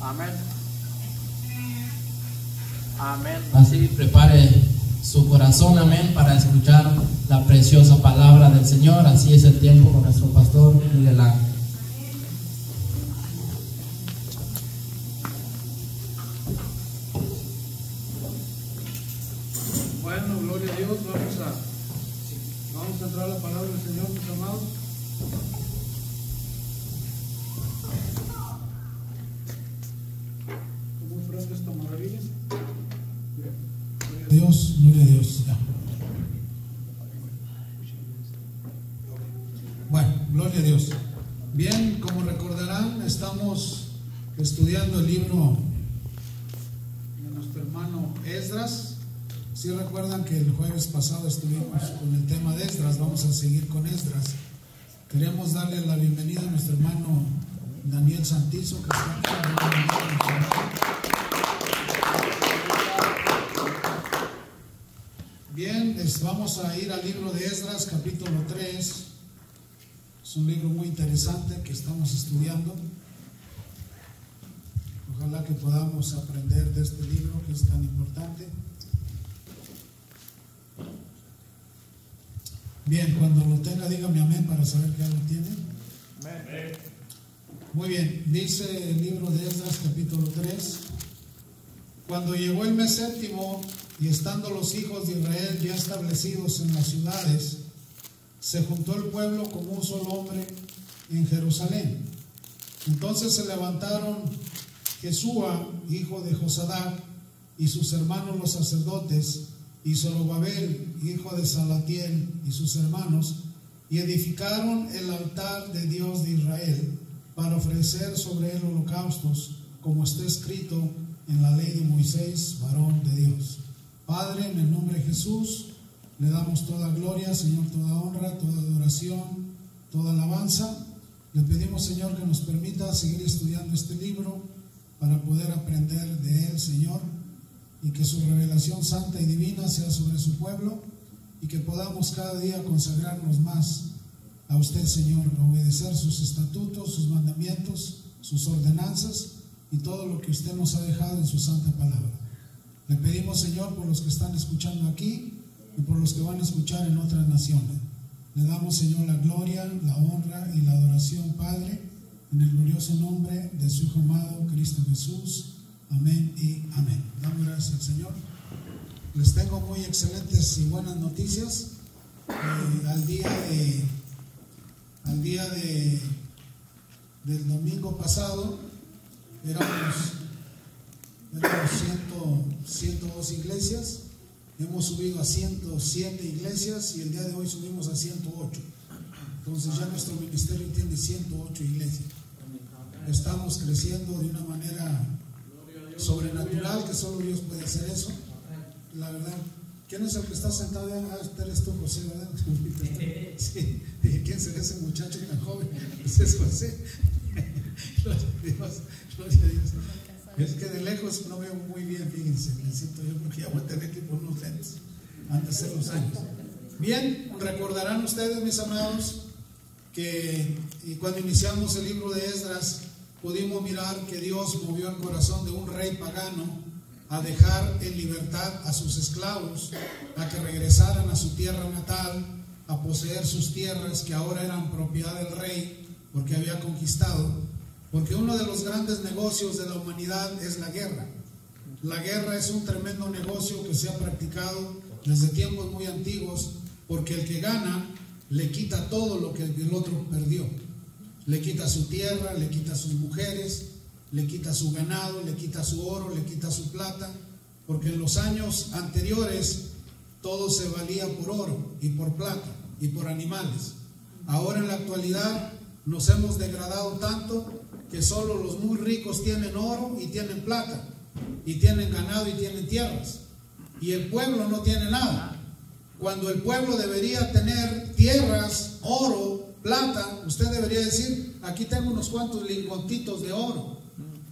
Amén. Amén. Así prepare su corazón, amén, para escuchar la preciosa palabra del Señor. Así es el tiempo con nuestro pastor Miguel Ángel. Bueno, gloria a Dios, vamos a entrar a la palabra del Señor, mis amados. ¿Cómo enfrenta esta maravilla? Dios, gloria a Dios. Ya. Bueno, gloria a Dios. Bien, como recordarán, estamos estudiando el libro de nuestro hermano Esdras. Si recuerdan que el jueves pasado estuvimos con el tema de Esdras, vamos a seguir con Esdras. Queremos darle la bienvenida a nuestro hermano Daniel Santizo, que está aquí. Bien, vamos a ir al libro de Esdras, capítulo 3. Es un libro muy interesante que estamos estudiando. Ojalá que podamos aprender de este libro que es tan importante. Bien, cuando lo tenga, dígame amén para saber que ya lo tiene. Amén. Muy bien, dice el libro de Esdras, capítulo 3. Cuando llegó el mes séptimo y estando los hijos de Israel ya establecidos en las ciudades, se juntó el pueblo como un solo hombre en Jerusalén. Entonces se levantaron Jesúa, hijo de Josadac, y sus hermanos los sacerdotes, y Zorobabel, hijo de Salatiel, y sus hermanos, y edificaron el altar de Dios de Israel para ofrecer sobre él holocaustos, como está escrito en la ley de Moisés, varón de Dios. Padre, en el nombre de Jesús, le damos toda gloria, Señor, toda honra, toda adoración, toda alabanza. Le pedimos, Señor, que nos permita seguir estudiando este libro para poder aprender de él, Señor, y que su revelación santa y divina sea sobre su pueblo, y que podamos cada día consagrarnos más a usted, Señor, obedecer sus estatutos, sus mandamientos, sus ordenanzas y todo lo que usted nos ha dejado en su santa palabra. Le pedimos, Señor, por los que están escuchando aquí y por los que van a escuchar en otras naciones. Le damos, Señor, la gloria, la honra y la adoración, Padre, en el glorioso nombre de su Hijo amado, Cristo Jesús. Amén y amén. Damos gracias al Señor. Les tengo muy excelentes y buenas noticias. Al día del domingo pasado éramos 102 iglesias. Hemos subido a 107 iglesias y el día de hoy subimos a 108. Entonces ya nuestro ministerio tiene 108 iglesias. Estamos creciendo de una manera sobrenatural, que solo Dios puede hacer eso. La verdad, ¿quién es el que está sentado allá? Este eres tú, José, ¿verdad? Sí, dije, ¿quién será ese muchacho tan joven? Ese es José. Gloria a Dios, gloria a Dios. Es que de lejos no veo muy bien, fíjense, necesito yo porque ya voy a tener que poner unos lentes antes de hacer los años. Bien, recordarán ustedes, mis amados, que cuando iniciamos el libro de Esdras pudimos mirar que Dios movió el corazón de un rey pagano a dejar en libertad a sus esclavos, a que regresaran a su tierra natal, a poseer sus tierras que ahora eran propiedad del rey porque había conquistado. Porque uno de los grandes negocios de la humanidad es la guerra. La guerra es un tremendo negocio que se ha practicado desde tiempos muy antiguos, porque el que gana le quita todo lo que el otro perdió. Le quita su tierra, le quita sus mujeres, le quita su ganado, le quita su oro, le quita su plata, porque en los años anteriores todo se valía por oro y por plata y por animales. Ahora en la actualidad nos hemos degradado tanto que solo los muy ricos tienen oro y tienen plata, y tienen ganado y tienen tierras, y el pueblo no tiene nada. Cuando el pueblo debería tener tierras, oro, plata, usted debería decir, aquí tengo unos cuantos lingotitos de oro,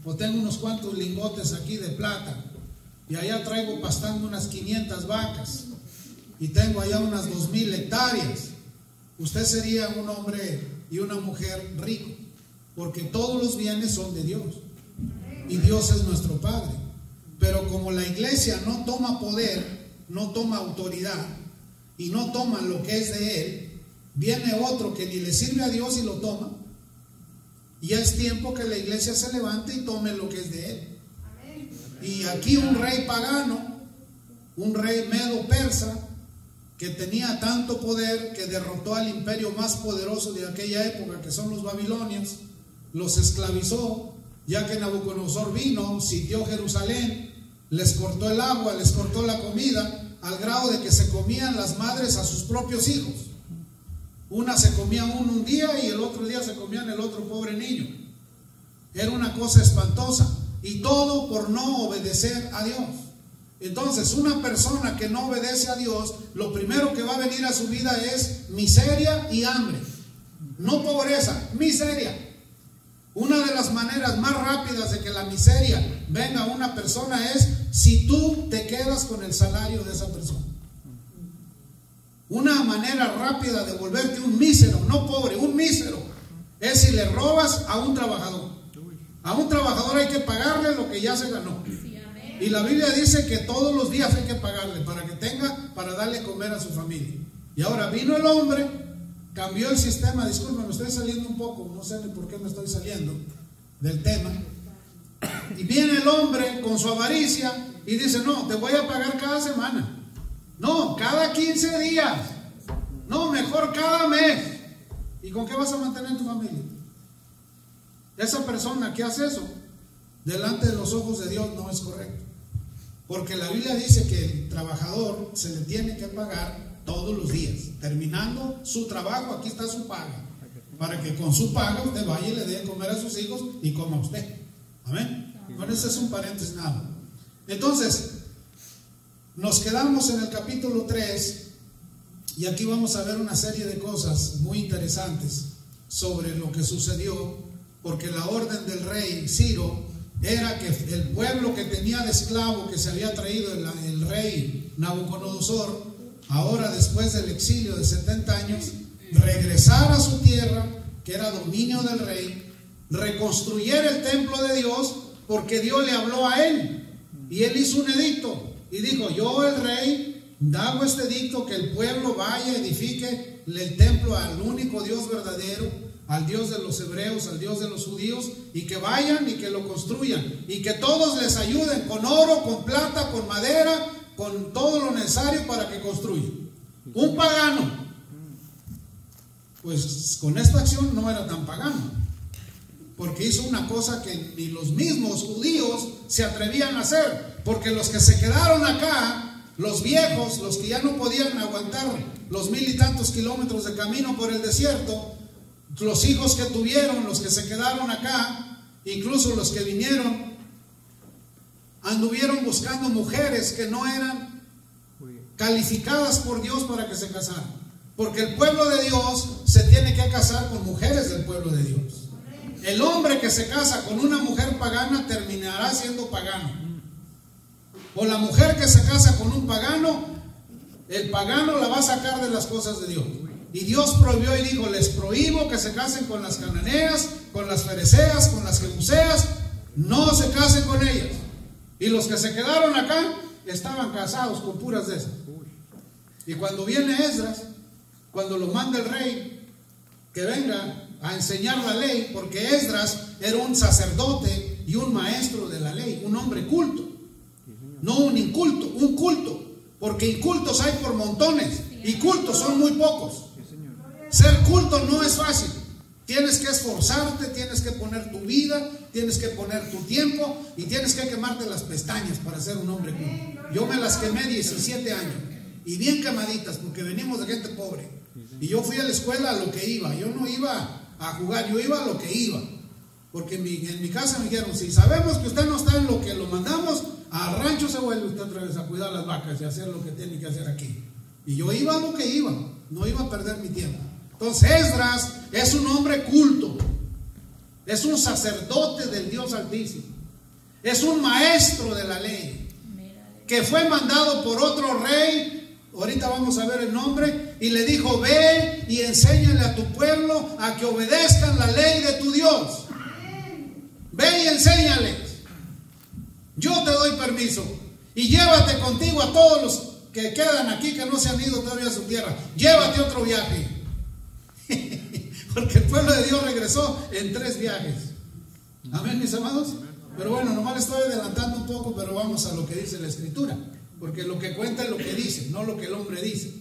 o tengo unos cuantos lingotes aquí de plata, y allá traigo pastando unas 500 vacas, y tengo allá unas 2000 hectáreas. Usted sería un hombre y una mujer rico, porque todos los bienes son de Dios. y Dios es nuestro Padre. Pero como la iglesia no toma poder, no toma autoridad y no toma lo que es de Él, viene otro que ni le sirve a Dios y lo toma. Y es tiempo que la iglesia se levante y tome lo que es de Él. Y aquí un rey pagano, un rey medo-persa, que tenía tanto poder que derrotó al imperio más poderoso de aquella época, que son los babilonios, los esclavizó, ya que Nabucodonosor vino, sitió Jerusalén, les cortó el agua, les cortó la comida, al grado de que se comían las madres a sus propios hijos. Una se comía uno un día y el otro día se comían el otro pobre niño. Era una cosa espantosa, y todo por no obedecer a Dios. Entonces, una persona que no obedece a Dios, lo primero que va a venir a su vida es miseria y hambre. No pobreza, miseria. Una de las maneras más rápidas de que la miseria venga a una persona es si tú te quedas con el salario de esa persona. Una manera rápida de volverte un mísero, no pobre, un mísero, es si le robas a un trabajador. A un trabajador hay que pagarle lo que ya se ganó. Y la Biblia dice que todos los días hay que pagarle para que tenga para darle comer a su familia. Y ahora vino el hombre, cambió el sistema. Disculpen, me estoy saliendo un poco, no sé ni por qué me estoy saliendo del tema. Y viene el hombre con su avaricia y dice: no, te voy a pagar cada semana. No, cada 15 días. No, mejor cada mes. ¿Y con qué vas a mantener tu familia? Esa persona que hace eso delante de los ojos de Dios no es correcto. Porque la Biblia dice que el trabajador se le tiene que pagar todos los días. Terminando su trabajo, aquí está su paga. Para que con su paga usted vaya y le dé comer a sus hijos y coma usted. Amén. Bueno, ese es un paréntesis nada. Entonces, nos quedamos en el capítulo 3 y aquí vamos a ver una serie de cosas muy interesantes sobre lo que sucedió, porque la orden del rey Ciro era que el pueblo que tenía de esclavo, que se había traído el rey Nabucodonosor, ahora después del exilio de 70 años, regresara a su tierra, que era dominio del rey, reconstruyera el templo de Dios, porque Dios le habló a él, y él hizo un edicto, y dijo: yo, el rey, hago este edicto, que el pueblo vaya, edifique el templo al único Dios verdadero, al Dios de los hebreos, al Dios de los judíos, y que vayan y que lo construyan, y que todos les ayuden con oro, con plata, con madera, con todo lo necesario para que construyan. Un pagano, pues con esta acción no era tan pagano, porque hizo una cosa que ni los mismos judíos se atrevían a hacer, porque los que se quedaron acá, los viejos, los que ya no podían aguantar los 1000 y tantos kilómetros de camino por el desierto, los hijos que tuvieron, los que se quedaron acá, incluso los que vinieron, anduvieron buscando mujeres que no eran calificadas por Dios para que se casaran, porque el pueblo de Dios se tiene que casar con mujeres del pueblo de Dios. El hombre que se casa con una mujer pagana terminará siendo pagano, o la mujer que se casa con un pagano, el pagano la va a sacar de las cosas de Dios. Y Dios prohibió y dijo: les prohíbo que se casen con las cananeas, con las fereceas, con las jebuseas, no se casen con ellas. Y los que se quedaron acá estaban casados con puras de esas. Y cuando viene Esdras, cuando lo manda el rey que venga a enseñar la ley, porque Esdras era un sacerdote y un maestro de la ley, un hombre culto, no un inculto, un culto, porque incultos hay por montones y cultos son muy pocos. Ser culto no es fácil. Tienes que esforzarte, tienes que poner tu vida, tienes que poner tu tiempo y tienes que quemarte las pestañas para ser un hombre culto. Yo me las quemé 17 años y bien quemaditas, porque venimos de gente pobre. Y yo fui a la escuela a lo que iba. Yo no iba a jugar, yo iba a lo que iba. Porque en mi casa me dijeron: si sabemos que usted no está en lo que lo mandamos, al rancho se vuelve usted otra vez a cuidar las vacas y a hacer lo que tiene que hacer aquí. Y yo iba a lo que iba, no iba a perder mi tiempo. Entonces Esdras es un hombre culto, es un sacerdote del Dios Altísimo, es un maestro de la ley, que fue mandado por otro rey, ahorita vamos a ver el nombre, y le dijo: ve y enséñale a tu pueblo a que obedezcan la ley de tu Dios. Ve y enséñales. yo te doy permiso y llévate contigo a todos los que quedan aquí que no se han ido todavía a su tierra. Llévate otro viaje. Porque el pueblo de Dios regresó en 3 viajes. Amén, mis amados. Pero bueno, nomás le estoy adelantando un poco, pero vamos a lo que dice la Escritura. Porque lo que cuenta es lo que dice, no lo que el hombre dice.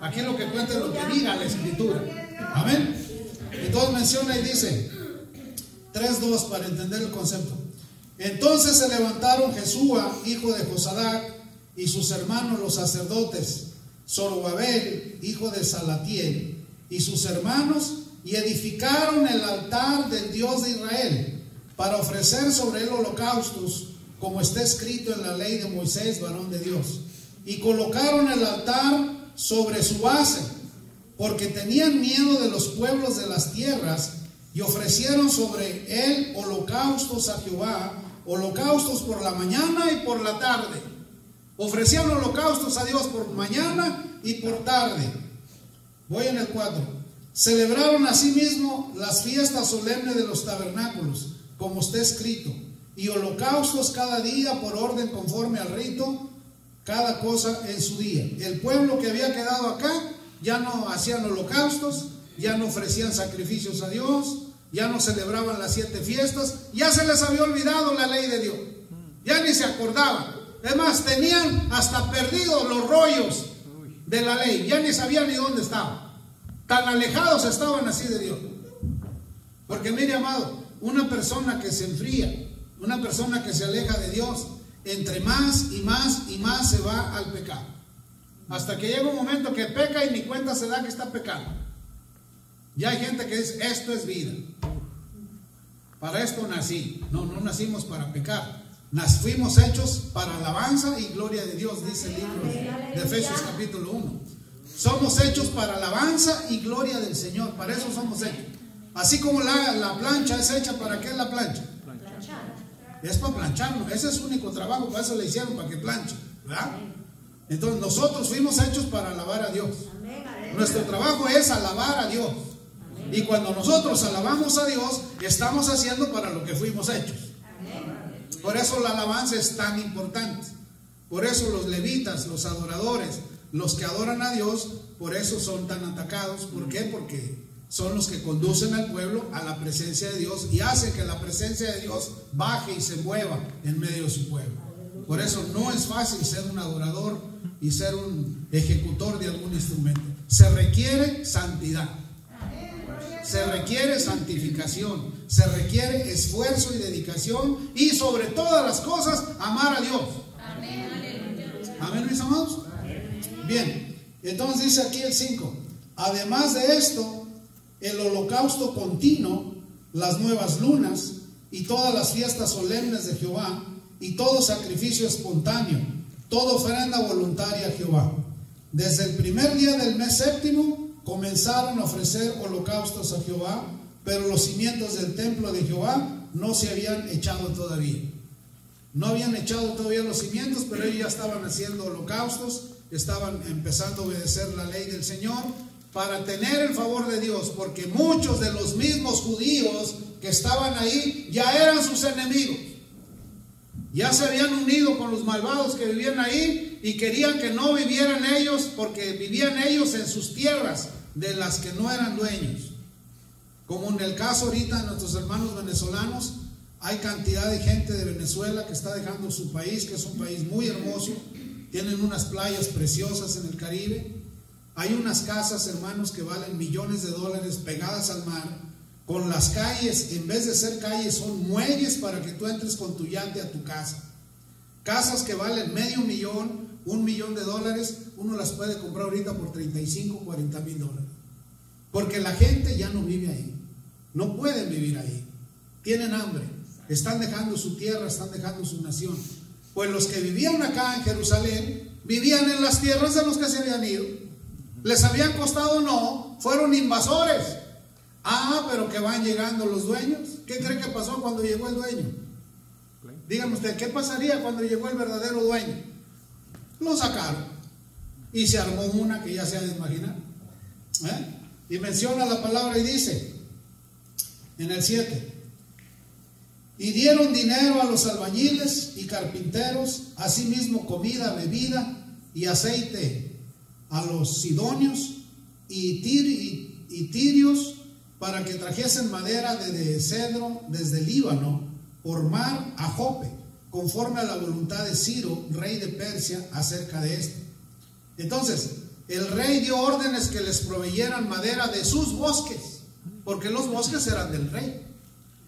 Aquí lo que cuenta es lo que diga la Escritura. Amén. Entonces menciona y dice 3:2 para entender el concepto. Entonces se levantaron Jesúa, hijo de Josadac, y sus hermanos los sacerdotes, Zorobabel, hijo de Salatiel, y sus hermanos, y edificaron el altar del Dios de Israel, para ofrecer sobre él holocaustos, como está escrito en la ley de Moisés, varón de Dios. Y colocaron el altar sobre su base, porque tenían miedo de los pueblos de las tierras, y ofrecieron sobre él holocaustos a Jehová, holocaustos por la mañana y por la tarde. Ofrecían holocaustos a Dios por mañana y por tarde. Voy en el 4. Celebraron asimismo las fiestas solemnes de los tabernáculos, como está escrito, y holocaustos cada día por orden conforme al rito, cada cosa en su día. El pueblo que había quedado acá ya no hacían holocaustos, ya no ofrecían sacrificios a Dios, ya no celebraban las 7 fiestas, ya se les había olvidado la ley de Dios, ya ni se acordaban. Es más, tenían hasta perdidos los rollos de la ley, ya ni sabían ni dónde estaban, tan alejados estaban así de Dios. Porque mire, amado, una persona que se enfría, una persona que se aleja de Dios, entre más y más y más se va al pecado, hasta que llega un momento que peca y ni cuenta se da que está pecando. Ya hay gente que dice, esto es vida, para esto nací. No, no nacimos para pecar, fuimos hechos para alabanza y gloria de Dios, dice el libro de Efesios capítulo 1. Somos hechos para alabanza y gloria del Señor, para eso somos hechos. Así como la plancha es hecha, ¿para qué es la plancha? Es para plancharnos, ese es su único trabajo, para eso le hicieron, para que planche, ¿verdad? Entonces nosotros fuimos hechos para alabar a Dios. Nuestro trabajo es alabar a Dios. Y cuando nosotros alabamos a Dios, estamos haciendo para lo que fuimos hechos. Por eso la alabanza es tan importante. Por eso los levitas, los adoradores, los que adoran a Dios, por eso son tan atacados. ¿Por qué? Porque son los que conducen al pueblo a la presencia de Dios y hacen que la presencia de Dios baje y se mueva en medio de su pueblo. Por eso no es fácil ser un adorador y ser un ejecutor de algún instrumento. Se requiere santidad, se requiere santificación, se requiere esfuerzo y dedicación, y sobre todas las cosas amar a Dios. Amén, mis amados. Bien, entonces dice aquí el 5. Además de esto, el holocausto continuo, las nuevas lunas y todas las fiestas solemnes de Jehová, y todo sacrificio espontáneo, toda ofrenda voluntaria a Jehová. Desde el primer día del mes séptimo comenzaron a ofrecer holocaustos a Jehová, pero los cimientos del templo de Jehová no se habían echado todavía. No habían echado todavía los cimientos, pero ellos ya estaban haciendo holocaustos, estaban empezando a obedecer la ley del Señor para tener el favor de Dios, porque muchos de los mismos judíos que estaban ahí ya eran sus enemigos. Ya se habían unido con los malvados que vivían ahí y querían que no vivieran ellos, porque vivían ellos en sus tierras de las que no eran dueños. Como en el caso ahorita de nuestros hermanos venezolanos, hay cantidad de gente de Venezuela que está dejando su país, que es un país muy hermoso. Tienen unas playas preciosas en el Caribe. Hay unas casas, hermanos, que valen millones de dólares pegadas al mar, con las calles, en vez de ser calles, son muelles para que tú entres con tu yate a tu casa. Casas que valen $500,000, $1 millón, uno las puede comprar ahorita por $35,000, $40,000. Porque la gente ya no vive ahí, no pueden vivir ahí, tienen hambre, están dejando su tierra, están dejando su nación. Pues los que vivían acá en Jerusalén, vivían en las tierras de los que se habían ido. ¿Les habían costado? No, fueron invasores. Pero que van llegando los dueños. ¿Qué cree que pasó cuando llegó el dueño? Dígame usted, ¿qué pasaría cuando llegó el verdadero dueño? Lo sacaron y se armó una que ya se ha de imaginar. Y menciona la palabra y dice en el 7: Y dieron dinero a los albañiles y carpinteros, asimismo comida, bebida y aceite a los sidonios y tirios, para que trajesen madera de cedro desde Líbano por mar a Jope, conforme a la voluntad de Ciro, rey de Persia, acerca de esto. Entonces, el rey dio órdenes que les proveyeran madera de sus bosques, porque los bosques eran del rey,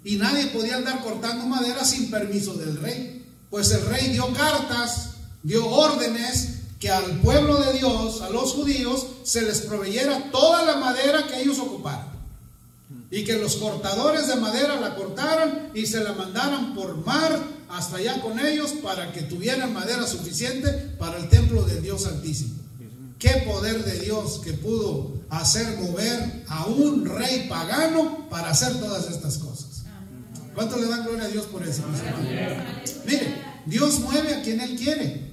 y nadie podía andar cortando madera sin permiso del rey. Pues el rey dio cartas, dio órdenes que al pueblo de Dios, a los judíos, se les proveyera toda la madera que ellos ocuparan, y que los cortadores de madera la cortaran y se la mandaran por mar hasta allá con ellos, para que tuvieran madera suficiente para el templo del Dios Altísimo. Qué poder de Dios que pudo hacer mover a un rey pagano para hacer todas estas cosas. ¿Cuánto le dan gloria a Dios por eso? Mire, Dios mueve a quien Él quiere.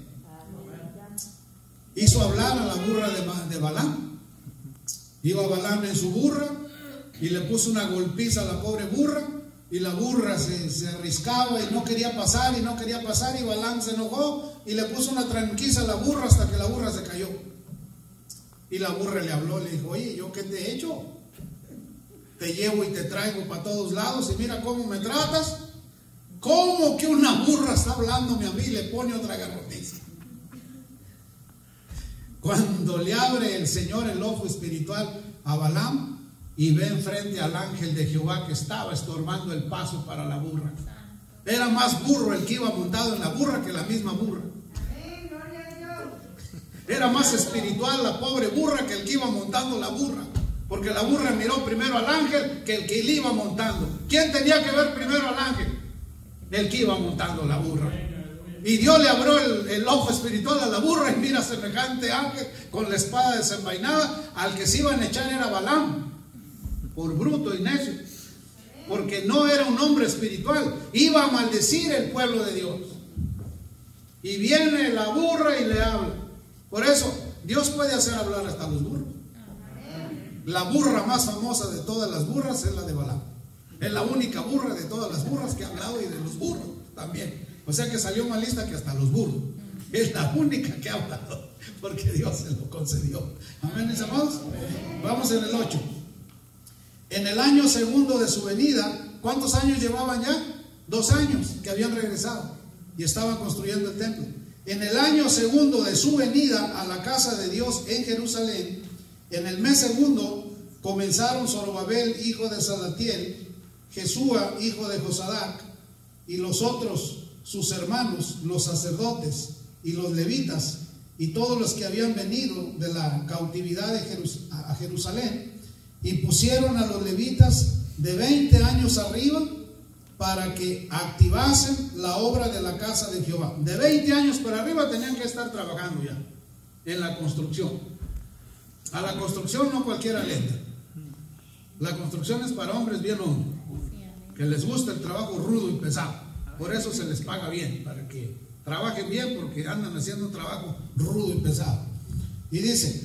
Hizo hablar a la burra de Balaam. Iba Balaam en su burra y le puso una golpiza a la pobre burra, y la burra se arriscaba y no quería pasar, y Balaam se enojó y le puso una tranquiza a la burra hasta que la burra se cayó. Y la burra le habló, le dijo: oye, ¿yo qué te he hecho? Te llevo y te traigo para todos lados y mira cómo me tratas. ¿Cómo que una burra está hablándome a mí? Y le pone otra garrotiza. Cuando le abre el Señor el ojo espiritual a Balaam y ve enfrente al ángel de Jehová que estaba estorbando el paso para la burra. Era más burro el que iba montado en la burra que la misma burra. Era más espiritual la pobre burra que el que iba montando la burra, porque la burra miró primero al ángel que el que le iba montando. ¿Quién tenía que ver primero al ángel? El que iba montando la burra. Y Dios le abrió el ojo espiritual a la burra, y mira, semejante ángel con la espada desenvainada. Al que se iban a echar era Balaam, por bruto y necio, porque no era un hombre espiritual. Iba a maldecir el pueblo de Dios. Y viene la burra y le habla. Por eso Dios puede hacer hablar hasta los burros. La burra más famosa de todas las burras es la de Balaam. Es la única burra de todas las burras que ha hablado, y de los burros también. O sea que salió más lista que hasta los burros. Es la única que ha hablado, porque Dios se lo concedió. Amén, mis amados. Vamos en el 8. En el año segundo de su venida, ¿cuántos años llevaban ya? 2 años que habían regresado y estaban construyendo el templo. En el año segundo de su venida a la casa de Dios en Jerusalén, en el mes segundo, comenzaron Zorobabel, hijo de Salatiel, Jesúa, hijo de Josadac, y los otros, sus hermanos, los sacerdotes y los levitas, y todos los que habían venido de la cautividad a Jerusalén, y pusieron a los levitas de 20 años arriba para que activasen la obra de la casa de Jehová. De 20 años para arriba tenían que estar trabajando ya en la construcción. A la construcción no cualquiera le entra. La construcción es para hombres bien hombres, que les gusta el trabajo rudo y pesado. Por eso se les paga bien, para que trabajen bien, porque andan haciendo un trabajo rudo y pesado. Y dice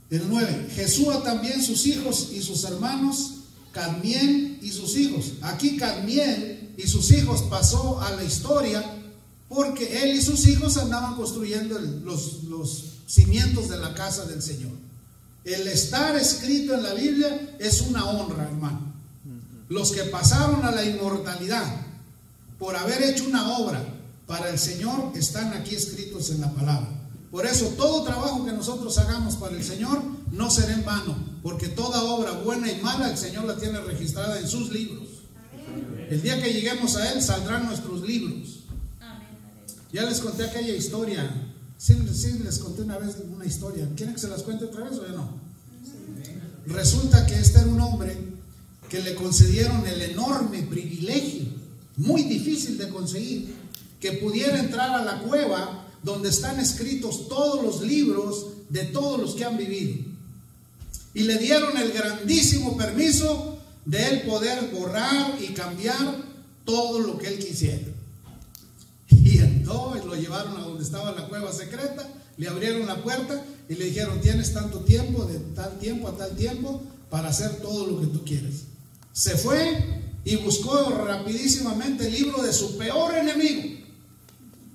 el 9: Jesúa también sus hijos y sus hermanos, Cadmiel y sus hijos. Aquí Cadmiel y sus hijos pasó a la historia, porque él y sus hijos andaban construyendo los cimientos de la casa del Señor. El estar escrito en la Biblia es una honra, hermano. Los que pasaron a la inmortalidad por haber hecho una obra para el Señor están aquí escritos en la palabra. Por eso todo trabajo que nosotros hagamos para el Señor no será en vano, porque toda obra buena y mala el Señor la tiene registrada en sus libros. El día que lleguemos a Él saldrán nuestros libros. Ya les conté aquella historia. Sí, les conté una vez una historia. ¿Quieren que se las cuente otra vez o ya no? Resulta que este era un hombre que le concedieron el enorme privilegio, muy difícil de conseguir, que pudiera entrar a la cueva donde están escritos todos los libros de todos los que han vivido. Y le dieron el grandísimo permiso de él poder borrar y cambiar todo lo que él quisiera. Y entonces lo llevaron a donde estaba la cueva secreta, le abrieron la puerta y le dijeron: tienes tanto tiempo, de tal tiempo a tal tiempo, para hacer todo lo que tú quieres. Se fue y buscó rapidísimamente el libro de su peor enemigo.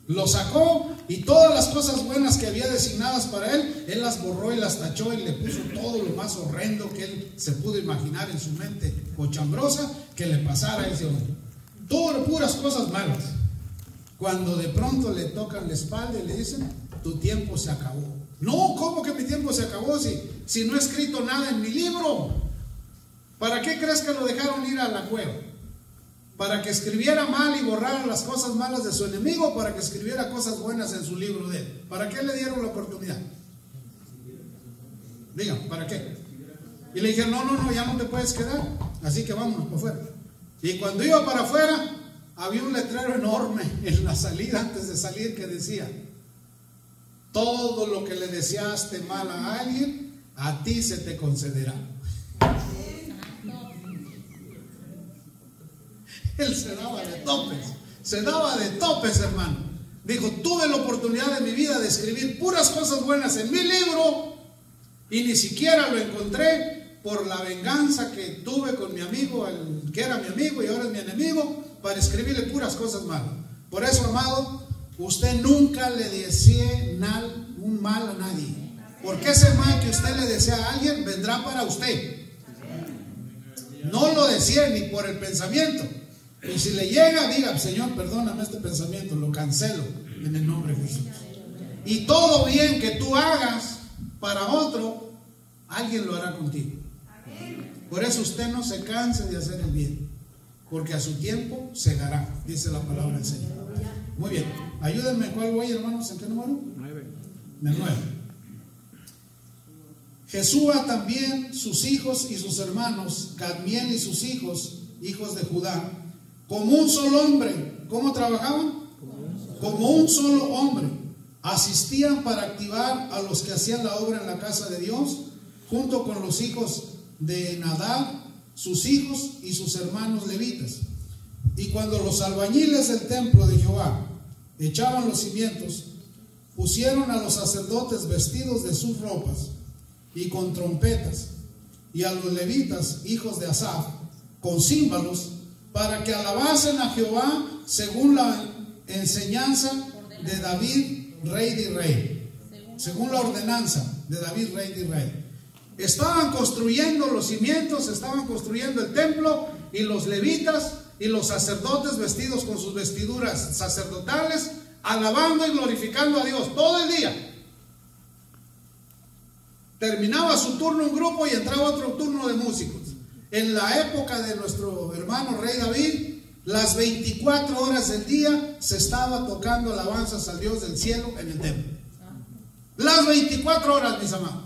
Lo sacó y todas las cosas buenas que había designadas para él, él las borró y las tachó y le puso todo lo más horrendo que él se pudo imaginar en su mente cochambrosa que le pasara a ese hombre. Todo puras cosas malas. Cuando de pronto le tocan la espalda y le dicen: tu tiempo se acabó. No, ¿cómo que mi tiempo se acabó si no he escrito nada en mi libro? ¿Para qué crees que lo dejaron ir a la cueva? ¿Para que escribiera mal y borrara las cosas malas de su enemigo, o para que escribiera cosas buenas en su libro de él? ¿Para qué le dieron la oportunidad? Digan, ¿para qué? Y le dijeron: no, ya no te puedes quedar, así que vámonos para afuera. Y cuando iba para afuera, había un letrero enorme en la salida antes de salir que decía: todo lo que le deseaste mal a alguien, a ti se te concederá. Él se daba de topes, hermano. Dijo: tuve la oportunidad de mi vida de escribir puras cosas buenas en mi libro y ni siquiera lo encontré por la venganza que tuve con mi amigo, el que era mi amigo y ahora es mi enemigo, para escribirle puras cosas malas. Por eso, amado, usted nunca le desee un mal a nadie, porque ese mal que usted le desea a alguien vendrá para usted. No lo desee ni por el pensamiento. Y si le llega, diga: Señor, perdóname este pensamiento, lo cancelo en el nombre de Jesús. Y todo bien que tú hagas para otro, alguien lo hará contigo. Por eso usted no se canse de hacer el bien, porque a su tiempo segará, dice la palabra del Señor. Muy bien, ayúdenme. ¿Cuál voy, hermanos? ¿En qué número? 9. En el 9. Jesúa también, sus hijos y sus hermanos, Cadmiel y sus hijos, hijos de Judá, como un solo hombre. ¿Cómo trabajaban? Como un solo hombre. Asistían para activar a los que hacían la obra en la casa de Dios, junto con los hijos de Nadab, sus hijos y sus hermanos levitas. Y cuando los albañiles del templo de Jehová echaban los cimientos, pusieron a los sacerdotes vestidos de sus ropas y con trompetas, y a los levitas, hijos de Asaf, con címbalos, para que alabasen a Jehová según la enseñanza de David, rey de Israel. Según la ordenanza de David, rey de Israel. Estaban construyendo los cimientos, estaban construyendo el templo, y los levitas y los sacerdotes vestidos con sus vestiduras sacerdotales, alabando y glorificando a Dios todo el día. Terminaba su turno un grupo y entraba otro turno de músicos. En la época de nuestro hermano rey David, las 24 horas del día se estaba tocando alabanzas al Dios del cielo en el templo. Las 24 horas, mis amados.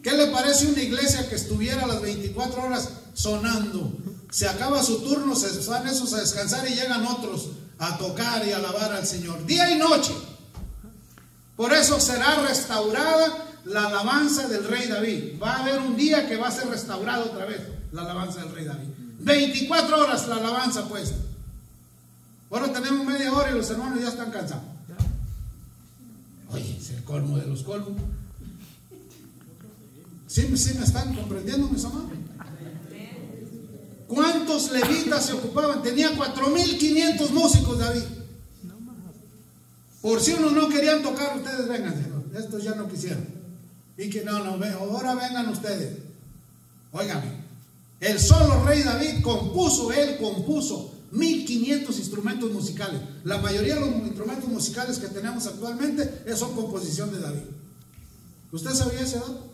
¿Qué le parece una iglesia que estuviera las 24 horas sonando? Se acaba su turno, se van esos a descansar y llegan otros a tocar y alabar al Señor, día y noche. Por eso será restaurada la alabanza del rey David. Va a haber un día que va a ser restaurado otra vez la alabanza del rey David. 24 horas la alabanza puesta. Ahora tenemos media hora y los hermanos ya están cansados. Oye, es el colmo de los colmos. ¿Sí me están comprendiendo, mis amados? ¿Cuántos levitas se ocupaban? Tenía 4,500 músicos David. Por si unos no querían tocar, ustedes vengan. Estos ya no quisieron. Y que no, ahora vengan ustedes. Óigame, el solo rey David compuso 1,500 instrumentos musicales. La mayoría de los instrumentos musicales que tenemos actualmente son composición de David. ¿Usted sabía ese dato?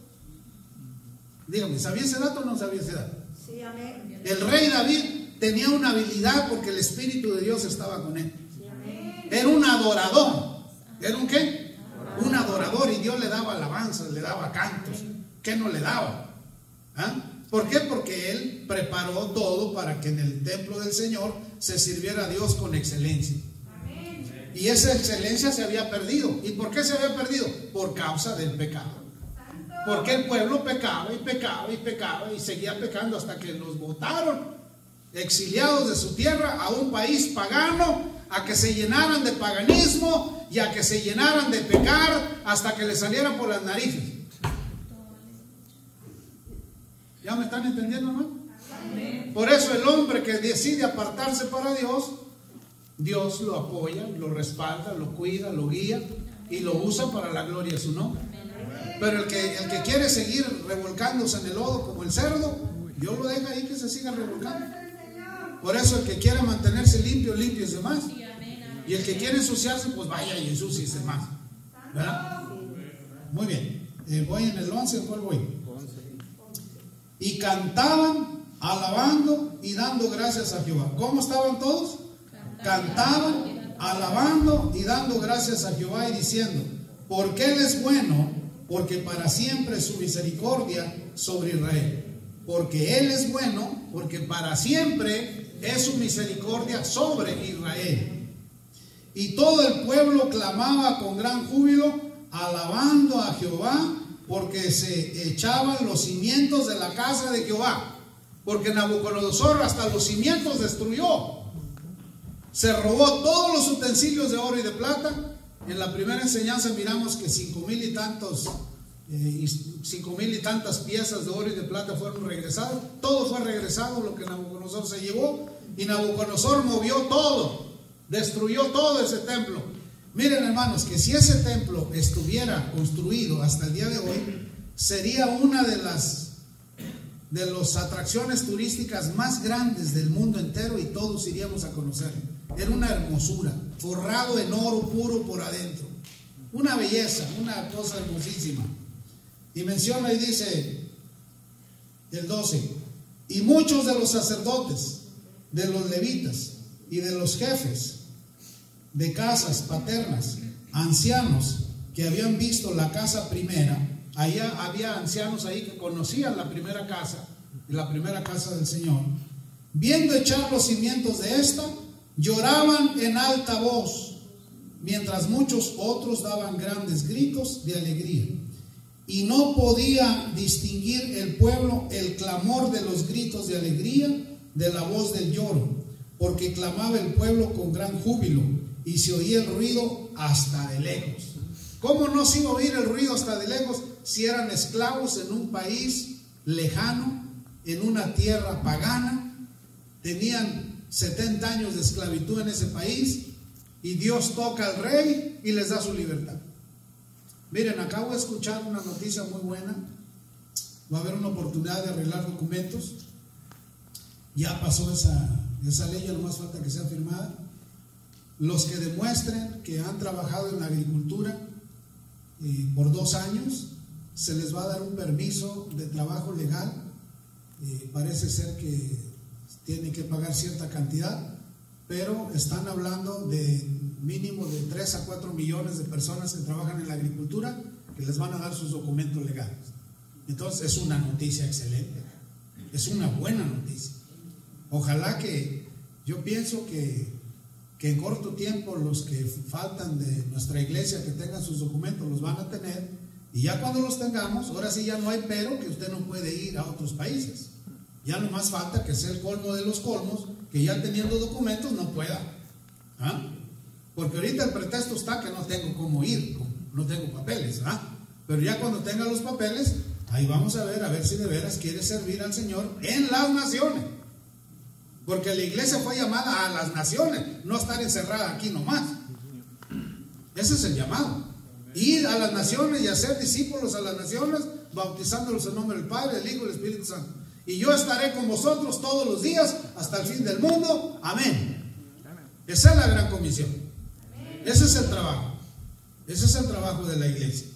Dígame, ¿sabía ese dato o no sabía ese dato? Sí, amén. El rey David tenía una habilidad porque el Espíritu de Dios estaba con él. Sí, amén. Era un adorador. ¿Era un qué? Un adorador, y Dios le daba alabanzas, le daba cantos. ¿Qué no le daba? ¿Ah? ¿Por qué? Porque él preparó todo para que en el templo del Señor se sirviera a Dios con excelencia. Amén. Y esa excelencia se había perdido. ¿Y por qué se había perdido? Por causa del pecado. Porque el pueblo pecaba y pecaba y pecaba y seguía pecando hasta que los botaron, exiliados de su tierra, a un país pagano, a que se llenaran de paganismo y a que se llenaran de pecar hasta que les saliera por las narices. ¿Ya me están entendiendo, hermano? Por eso el hombre que decide apartarse para Dios, Dios lo apoya, lo respalda, lo cuida, lo guía y lo usa para la gloria de su nombre. Pero el que quiere seguir revolcándose en el lodo como el cerdo, Dios lo deja ahí que se siga revolcando. Por eso el que quiere mantenerse limpio, limpiese más. Y el que quiere ensuciarse, pues vaya y ensúciese más. ¿Verdad? Muy bien. Voy en el 11, ¿cuál voy? Y cantaban, alabando y dando gracias a Jehová. ¿Cómo estaban todos? Cantaban, alabando y dando gracias a Jehová y diciendo: porque Él es bueno, porque para siempre es su misericordia sobre Israel. Porque Él es bueno, porque para siempre es su misericordia sobre Israel. Y todo el pueblo clamaba con gran júbilo, alabando a Jehová, porque se echaban los cimientos de la casa de Jehová. Porque Nabucodonosor hasta los cimientos destruyó. Se robó todos los utensilios de oro y de plata. En la primera enseñanza miramos que 5,000 y tantas piezas de oro y de plata fueron regresadas. Todo fue regresado, lo que Nabucodonosor se llevó. Y Nabucodonosor movió todo, destruyó todo ese templo. Miren, hermanos, que si ese templo estuviera construido hasta el día de hoy, sería una de las atracciones turísticas más grandes del mundo entero y todos iríamos a conocerlo. Era una hermosura, forrado en oro puro por adentro. Una belleza, una cosa hermosísima. Y menciona y dice el 12: y muchos de los sacerdotes, de los levitas y de los jefes de casas paternas, ancianos que habían visto la casa primera, allá había ancianos ahí que conocían la primera casa del Señor, viendo echar los cimientos de esta, lloraban en alta voz, mientras muchos otros daban grandes gritos de alegría. Y no podía distinguir el pueblo el clamor de los gritos de alegría de la voz del lloro, porque clamaba el pueblo con gran júbilo y se oía el ruido hasta de lejos. ¿Cómo no se iba a oír el ruido hasta de lejos si eran esclavos en un país lejano, en una tierra pagana? Tenían 70 años de esclavitud en ese país y Dios toca al rey y les da su libertad. Miren, acabo de escuchar una noticia muy buena. Va a haber una oportunidad de arreglar documentos. Ya pasó esa ley, ya no más falta que sea firmada. Los que demuestren que han trabajado en la agricultura por 2 años, se les va a dar un permiso de trabajo legal. Parece ser que tienen que pagar cierta cantidad, pero están hablando de mínimo de 3 a 4 millones de personas que trabajan en la agricultura que les van a dar sus documentos legales. Entonces es una noticia excelente, es una buena noticia. Ojalá que, yo pienso que en corto tiempo los que faltan de nuestra iglesia que tengan sus documentos los van a tener, y ya cuando los tengamos, ahora sí ya no hay pero que usted no puede ir a otros países. Ya no más falta que sea el colmo de los colmos, que ya teniendo documentos no pueda. ¿Ah? Porque ahorita el pretexto está que no tengo cómo ir, no tengo papeles. ¿Ah? Pero ya cuando tenga los papeles, ahí vamos a ver si de veras quiere servir al Señor en las naciones. Porque la iglesia fue llamada a las naciones, no estar encerrada aquí nomás. Ese es el llamado. Ir a las naciones y hacer discípulos a las naciones, bautizándolos en nombre del Padre, del Hijo y del Espíritu Santo. Y yo estaré con vosotros todos los días hasta el fin del mundo. Amén. Esa es la gran comisión. Ese es el trabajo. Ese es el trabajo de la iglesia.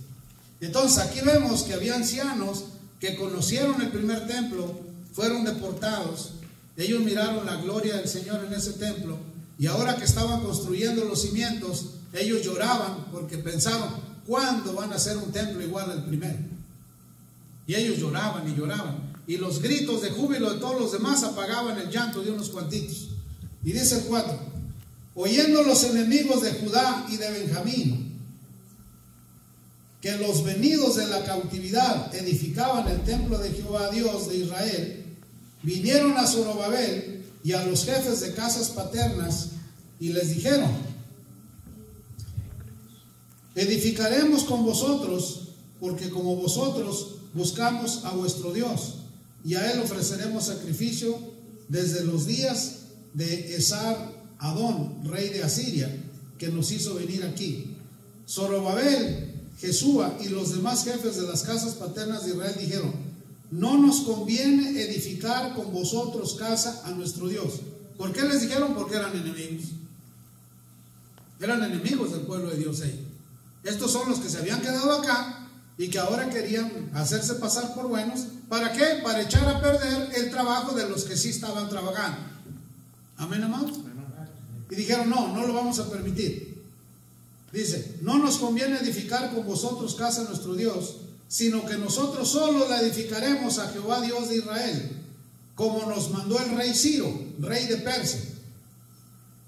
Entonces aquí vemos que había ancianos que conocieron el primer templo, fueron deportados. Ellos miraron la gloria del Señor en ese templo, y ahora que estaban construyendo los cimientos, ellos lloraban porque pensaron: ¿cuándo van a hacer un templo igual al primero? Y ellos lloraban y lloraban, y los gritos de júbilo de todos los demás apagaban el llanto de unos cuantitos. Y dice el 4: oyendo los enemigos de Judá y de Benjamín que los venidos de la cautividad edificaban el templo de Jehová Dios de Israel, vinieron a Zorobabel y a los jefes de casas paternas y les dijeron: edificaremos con vosotros, porque como vosotros buscamos a vuestro Dios. y a él ofreceremos sacrificio desde los días de Esar-Adón, rey de Asiria, que nos hizo venir aquí. Zorobabel, Jesúa y los demás jefes de las casas paternas de Israel dijeron: no nos conviene edificar con vosotros casa a nuestro Dios. ¿Por qué les dijeron? Porque eran enemigos. Eran enemigos del pueblo de Dios ellos. Estos son los que se habían quedado acá y que ahora querían hacerse pasar por buenos. ¿Para qué? Para echar a perder el trabajo de los que sí estaban trabajando. Amén, amados. Y dijeron: no, no lo vamos a permitir. Dice: no nos conviene edificar con vosotros casa a nuestro Dios, sino que nosotros solo la edificaremos a Jehová Dios de Israel, como nos mandó el rey Ciro, rey de Persia.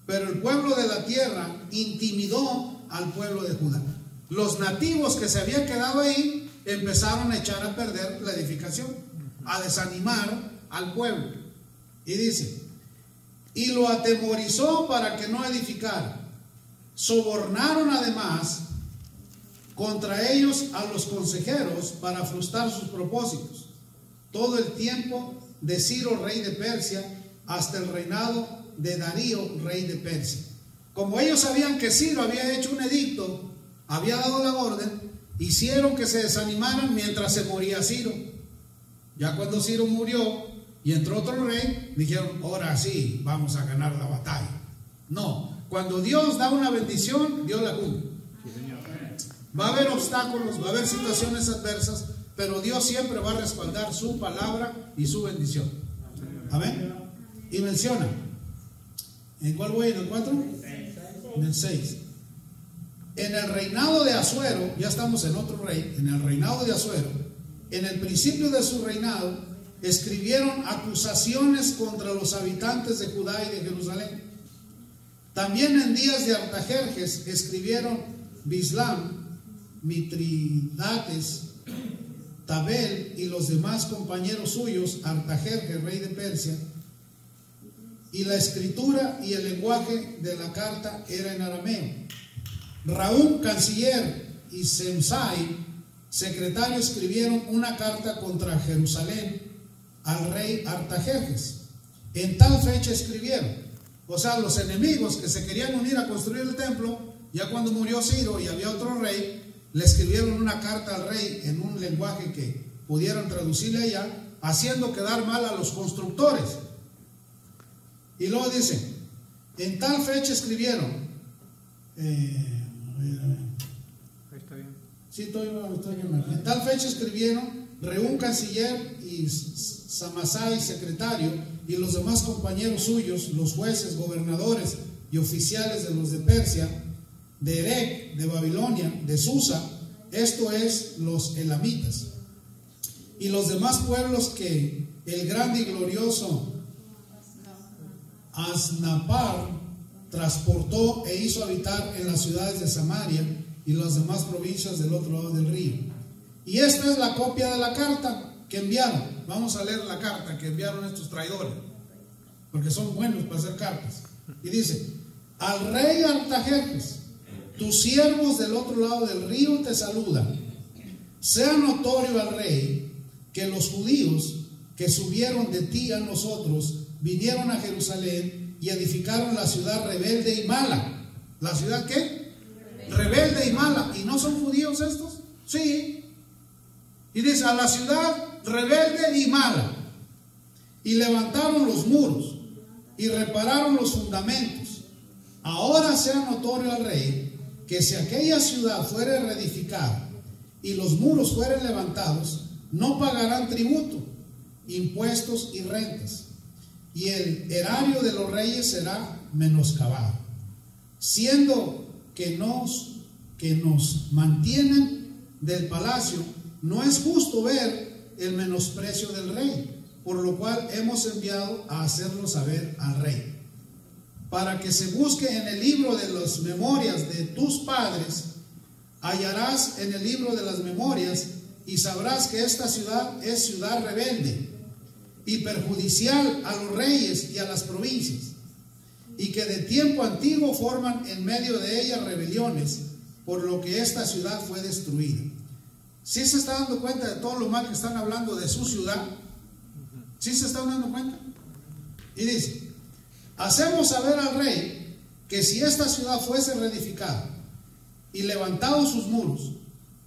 Pero el pueblo de la tierra intimidó al pueblo de Judá. Los nativos que se habían quedado ahí empezaron a echar a perder la edificación, a desanimar al pueblo. Y dice: y lo atemorizó para que no edificara. Sobornaron además contra ellos a los consejeros para frustrar sus propósitos, todo el tiempo de Ciro, rey de Persia, hasta el reinado de Darío, rey de Persia. Como ellos sabían que Ciro había hecho un edicto, había dado la orden, hicieron que se desanimaran mientras se moría Ciro. Ya cuando Ciro murió y entró otro rey, dijeron: ahora sí vamos a ganar la batalla. No, cuando Dios da una bendición, Dios la cumple. Va a haber obstáculos, va a haber situaciones adversas, pero Dios siempre va a respaldar su palabra y su bendición. Amén. Y menciona, ¿en cuál voy? ¿En el 4? En el 6. En el reinado de Asuero, ya estamos en otro rey, en el reinado de Asuero, en el principio de su reinado, escribieron acusaciones contra los habitantes de Judá y de Jerusalén. También en días de Artajerjes escribieron Bislam, Mitridates, Tabel y los demás compañeros suyos, Artajerjes, rey de Persia. Y la escritura y el lenguaje de la carta era en arameo. Raúl, canciller, y Semsai, secretario, escribieron una carta contra Jerusalén al rey Artajerjes. En tal fecha escribieron. O sea, los enemigos que se querían unir a construir el templo, ya cuando murió Ciro y había otro rey, le escribieron una carta al rey en un lenguaje que pudieran traducirle allá, haciendo quedar mal a los constructores. Y luego dice: en tal fecha escribieron, sí, estoy bien. En tal fecha escribieron Reún, canciller, y Samasai, secretario, y los demás compañeros suyos, los jueces, gobernadores y oficiales de los de Persia, de Erech, de Babilonia, de Susa, esto es, los elamitas, y los demás pueblos que el grande y glorioso Asnapar transportó e hizo habitar en las ciudades de Samaria y las demás provincias del otro lado del río. Y esta es la copia de la carta que enviaron. Vamos a leer la carta que enviaron estos traidores, porque son buenos para hacer cartas. Y dice: al rey Artajerjes, tus siervos del otro lado del río te saludan. Sea notorio al rey que los judíos que subieron de ti a nosotros vinieron a Jerusalén y edificaron la ciudad rebelde y mala. ¿La ciudad qué? Rebelde y mala. ¿Y no son judíos estos? Sí. Y dice: a la ciudad rebelde y mala. Y levantaron los muros y repararon los fundamentos. Ahora sea notorio al rey que si aquella ciudad fuere reedificada y los muros fueren levantados, no pagarán tributo, impuestos y rentas, y el erario de los reyes será menoscabado, siendo que nos mantienen del palacio. No es justo ver el menosprecio del rey, por lo cual hemos enviado a hacerlo saber al rey, para que se busque en el libro de las memorias de tus padres. Hallarás en el libro de las memorias y sabrás que esta ciudad es ciudad rebelde y perjudicial a los reyes y a las provincias, y que de tiempo antiguo forman en medio de ella rebeliones, por lo que esta ciudad fue destruida. ¿Sí se está dando cuenta de todo lo mal que están hablando de su ciudad? ¿Sí se están dando cuenta? Y dice: hacemos saber al rey que si esta ciudad fuese reedificada y levantados sus muros,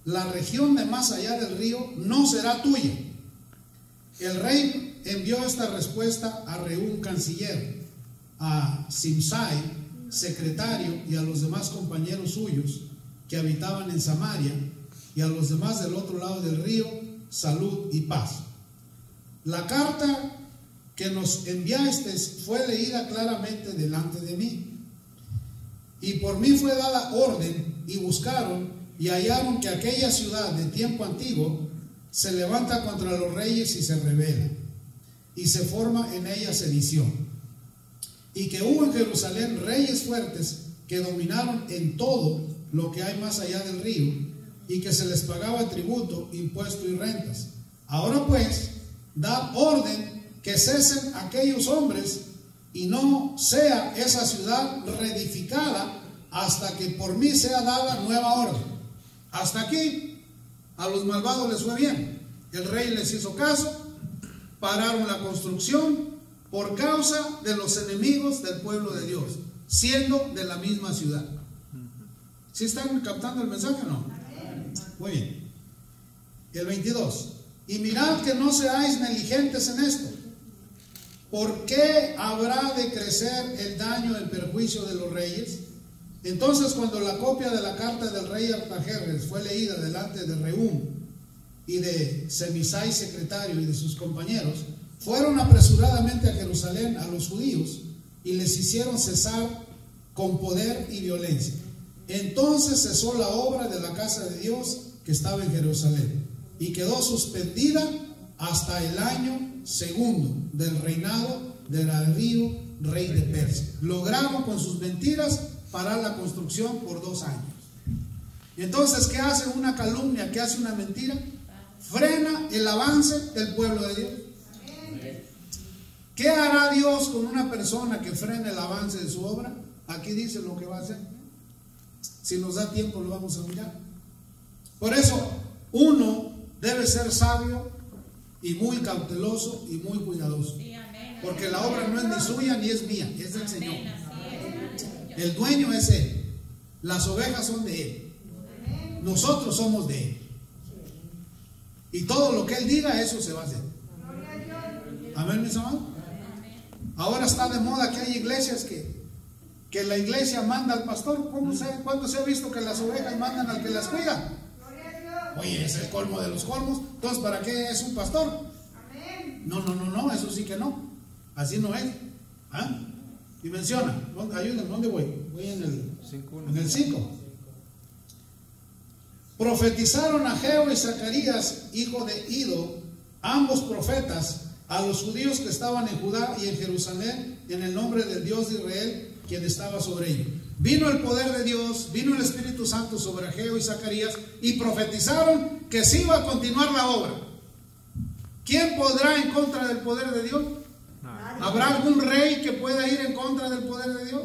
la región de más allá del río no será tuya. El rey envió esta respuesta a Rehum, canciller, a Simsai, secretario, y a los demás compañeros suyos que habitaban en Samaria, y a los demás del otro lado del río: salud y paz. La carta que nos enviasteis fue leída claramente delante de mí, y por mí fue dada orden, y buscaron y hallaron que aquella ciudad de tiempo antiguo se levanta contra los reyes y se rebela, y se forma en ella sedición, y que hubo en Jerusalén reyes fuertes que dominaron en todo lo que hay más allá del río, y que se les pagaba tributo, impuesto y rentas. Ahora pues, da orden que cesen aquellos hombres, y no sea esa ciudad reedificada hasta que por mí sea dada nueva orden. Hasta aquí a los malvados les fue bien. El rey les hizo caso, pararon la construcción por causa de los enemigos del pueblo de Dios, siendo de la misma ciudad. ¿Sí están captando el mensaje o no? Muy bien. El 22. Y mirad que no seáis negligentes en esto. ¿Por qué habrá de crecer el daño, el perjuicio de los reyes? Entonces, cuando la copia de la carta del rey Artajerjes fue leída delante de Rehum y de Semisai, secretario, y de sus compañeros, fueron apresuradamente a Jerusalén a los judíos y les hicieron cesar con poder y violencia. Entonces cesó la obra de la casa de Dios que estaba en Jerusalén, y quedó suspendida hasta el año segundo del reinado de Darío, rey de Persia. Lograron con sus mentiras parar la construcción por 2 años. Y entonces, ¿qué hace una calumnia? ¿Qué hace una mentira? Frena el avance del pueblo de Dios. ¿Qué hará Dios con una persona que frene el avance de su obra? Aquí dice lo que va a hacer. Si nos da tiempo lo vamos a mirar. Por eso uno debe ser sabio y muy cauteloso y muy cuidadoso, porque la obra no es ni suya ni es mía, es del Señor. El dueño es Él, las ovejas son de Él, nosotros somos de Él, y todo lo que Él diga, eso se va a hacer. Amén, mis amados. Ahora está de moda que hay iglesias que la iglesia manda al pastor. ¿Cuándo se ha visto que las ovejas mandan al que las cuida? Oye, es el colmo de los colmos. Entonces, ¿para qué es un pastor? No, eso sí que no. Así no es. ¿Ah? Y menciona, ayúdenme, ¿dónde voy? Voy en el 5. Profetizaron Ageo y Zacarías, hijo de Ido, ambos profetas, a los judíos que estaban en Judá y en Jerusalén, en el nombre del Dios de Israel, quien estaba sobre ellos. Vino el poder de Dios, vino el Espíritu Santo sobre Ageo y Zacarías, y profetizaron que se iba a continuar la obra. ¿Quién podrá en contra del poder de Dios? ¿Habrá algún rey que pueda ir en contra del poder de Dios?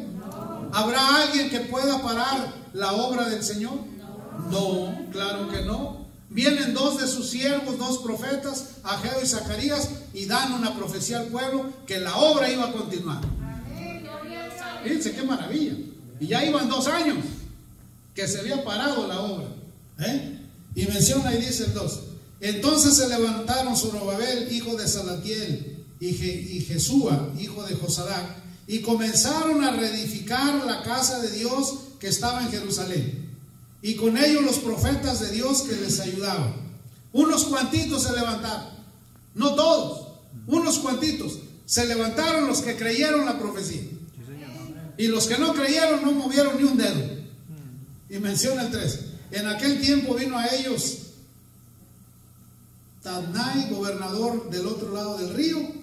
¿Habrá alguien que pueda parar la obra del Señor? No, claro que no. Vienen 2 de sus siervos, 2 profetas, Ageo y Zacarías, y dan una profecía al pueblo que la obra iba a continuar. Fíjense qué maravilla. Y ya iban 2 años que se había parado la obra. Y menciona y dice el 2. Entonces se levantaron Zorobabel, hijo de Salatiel, y Jesúa, hijo de Josadac, y comenzaron a reedificar la casa de Dios que estaba en Jerusalén, y con ellos los profetas de Dios que les ayudaban. Unos cuantitos se levantaron, no todos, unos cuantitos se levantaron, los que creyeron la profecía, y los que no creyeron no movieron ni un dedo. Y menciona el 3. En aquel tiempo vino a ellos Tadnai, gobernador del otro lado del río,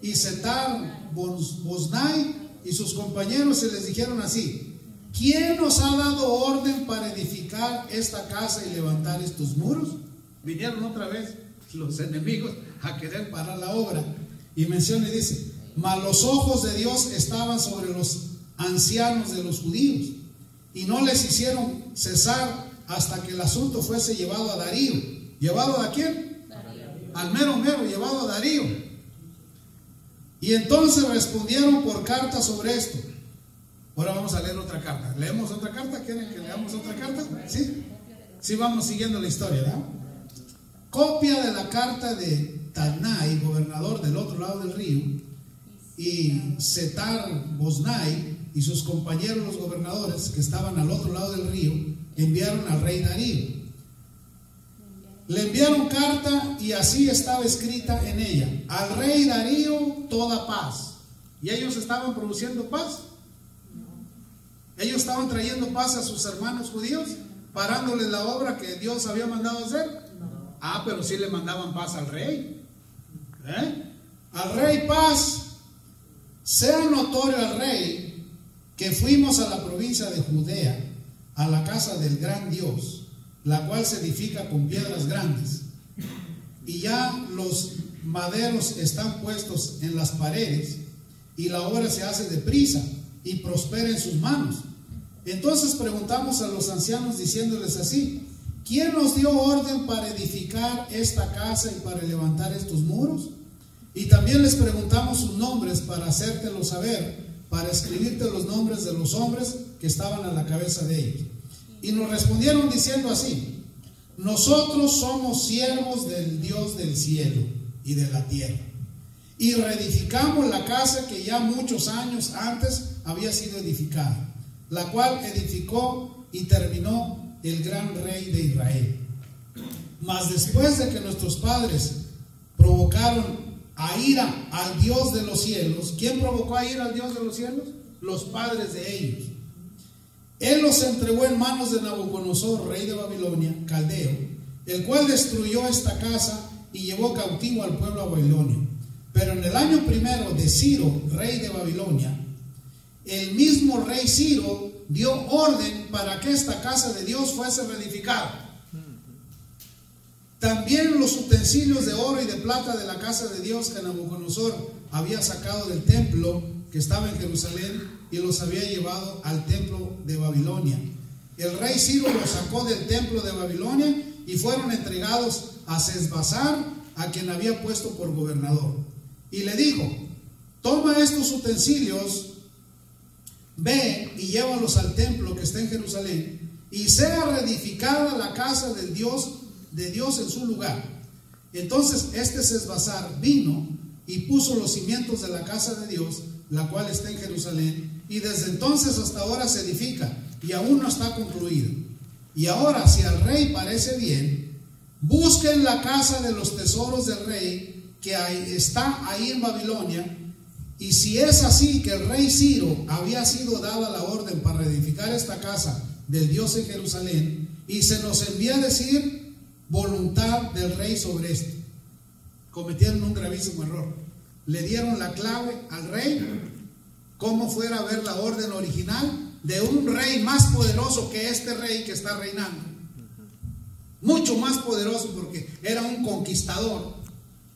y Setar Boznai y sus compañeros, se les dijeron así: ¿quién nos ha dado orden para edificar esta casa y levantar estos muros? Vinieron otra vez los enemigos a querer parar la obra. Y menciona y dice: mas los ojos de Dios estaban sobre los ancianos de los judíos, y no les hicieron cesar hasta que el asunto fuese llevado a Darío. ¿Llevado a quién? Darío. Al mero, llevado a Darío. Y entonces respondieron por carta sobre esto. Ahora vamos a leer otra carta. ¿Leemos otra carta? ¿Quieren que leamos otra carta? ¿Sí? Sí, vamos siguiendo la historia, ¿verdad? Copia de la carta de Tanai, gobernador del otro lado del río, y Setar Boznai y sus compañeros los gobernadores que estaban al otro lado del río, enviaron al rey Darío. Le enviaron carta y así estaba escrita en ella: al rey Darío toda paz. ¿Y ellos estaban produciendo paz? ¿Ellos estaban trayendo paz a sus hermanos judíos? ¿Parándoles la obra que Dios había mandado hacer? Ah, pero sí le mandaban paz al rey. Al rey paz. Sea notorio al rey que fuimos a la provincia de Judea, a la casa del gran Dios, la cual se edifica con piedras grandes, y ya los maderos están puestos en las paredes, y la obra se hace deprisa y prospera en sus manos. Entonces preguntamos a los ancianos diciéndoles así: ¿quién nos dio orden para edificar esta casa y para levantar estos muros? Y también les preguntamos sus nombres para hacértelo saber, para escribirte los nombres de los hombres que estaban a la cabeza de ellos. Y nos respondieron diciendo así: nosotros somos siervos del Dios del cielo y de la tierra, y reedificamos la casa que ya muchos años antes había sido edificada, la cual edificó y terminó el gran rey de Israel. Mas después de que nuestros padres provocaron a ira al Dios de los cielos. ¿Quién provocó a ira al Dios de los cielos? Los padres de ellos. Él los entregó en manos de Nabucodonosor, rey de Babilonia, caldeo, el cual destruyó esta casa y llevó cautivo al pueblo a Babilonia. Pero en el año primero de Ciro, rey de Babilonia, el mismo rey Ciro dio orden para que esta casa de Dios fuese reedificada. También los utensilios de oro y de plata de la casa de Dios que Nabucodonosor había sacado del templo que estaba en Jerusalén y los había llevado al templo de Babilonia. El rey Ciro los sacó del templo de Babilonia y fueron entregados a Sesbazar, a quien había puesto por gobernador. Y le dijo: toma estos utensilios, ve y llévalos al templo que está en Jerusalén, y sea reedificada la casa del Dios en su lugar. Entonces este Sesbazar vino y puso los cimientos de la casa de Dios, la cual está en Jerusalén, y desde entonces hasta ahora se edifica y aún no está concluida. Y ahora, si al rey parece bien, busquen la casa de los tesoros del rey que está ahí en Babilonia. Y si es así que el rey Ciro había sido dada la orden para reedificar esta casa del Dios en Jerusalén, y se nos envía a decir voluntad del rey sobre esto, cometieron un gravísimo error. Le dieron la clave al rey, como fuera a ver la orden original de un rey más poderoso que este rey que está reinando, mucho más poderoso, porque era un conquistador,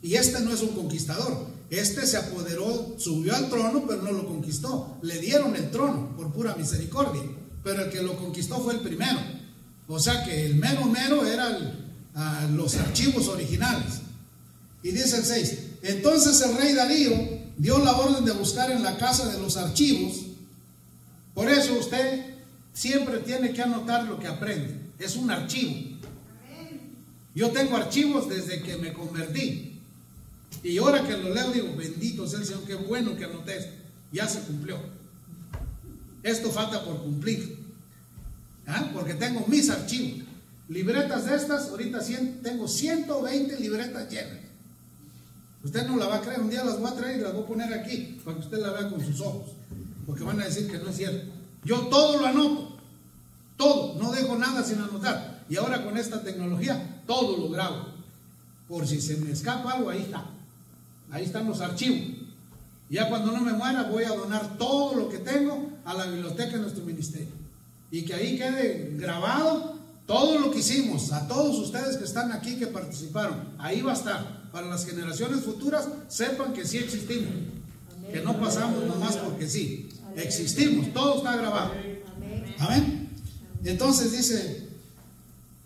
y este no es un conquistador. Este se apoderó, subió al trono, pero no lo conquistó. Le dieron el trono por pura misericordia, pero el que lo conquistó fue el primero. O sea que el mero mero era los archivos originales. Y dice el 6: entonces el rey Darío dio la orden de buscar en la casa de los archivos. Por eso usted siempre tiene que anotar lo que aprende. Es un archivo. Yo tengo archivos desde que me convertí, y ahora que lo leo digo: bendito sea el Señor, qué bueno que anoté esto. Ya se cumplió. Esto falta por cumplir, porque tengo mis archivos. Libretas de estas, ahorita tengo 120 libretas llenas. Usted no la va a creer, un día las voy a traer y las voy a poner aquí para que usted la vea con sus ojos, porque van a decir que no es cierto. Yo todo lo anoto, todo, no dejo nada sin anotar. Y ahora con esta tecnología todo lo grabo, por si se me escapa algo. Ahí está, ahí están los archivos. Ya cuando no me muera voy a donar todo lo que tengo a la biblioteca de nuestro ministerio, y que ahí quede grabado todo lo que hicimos. A todos ustedes que están aquí, que participaron, ahí va a estar, para las generaciones futuras sepan que sí existimos, que no pasamos nomás porque sí, existimos, todo está grabado. Amén. Entonces dice: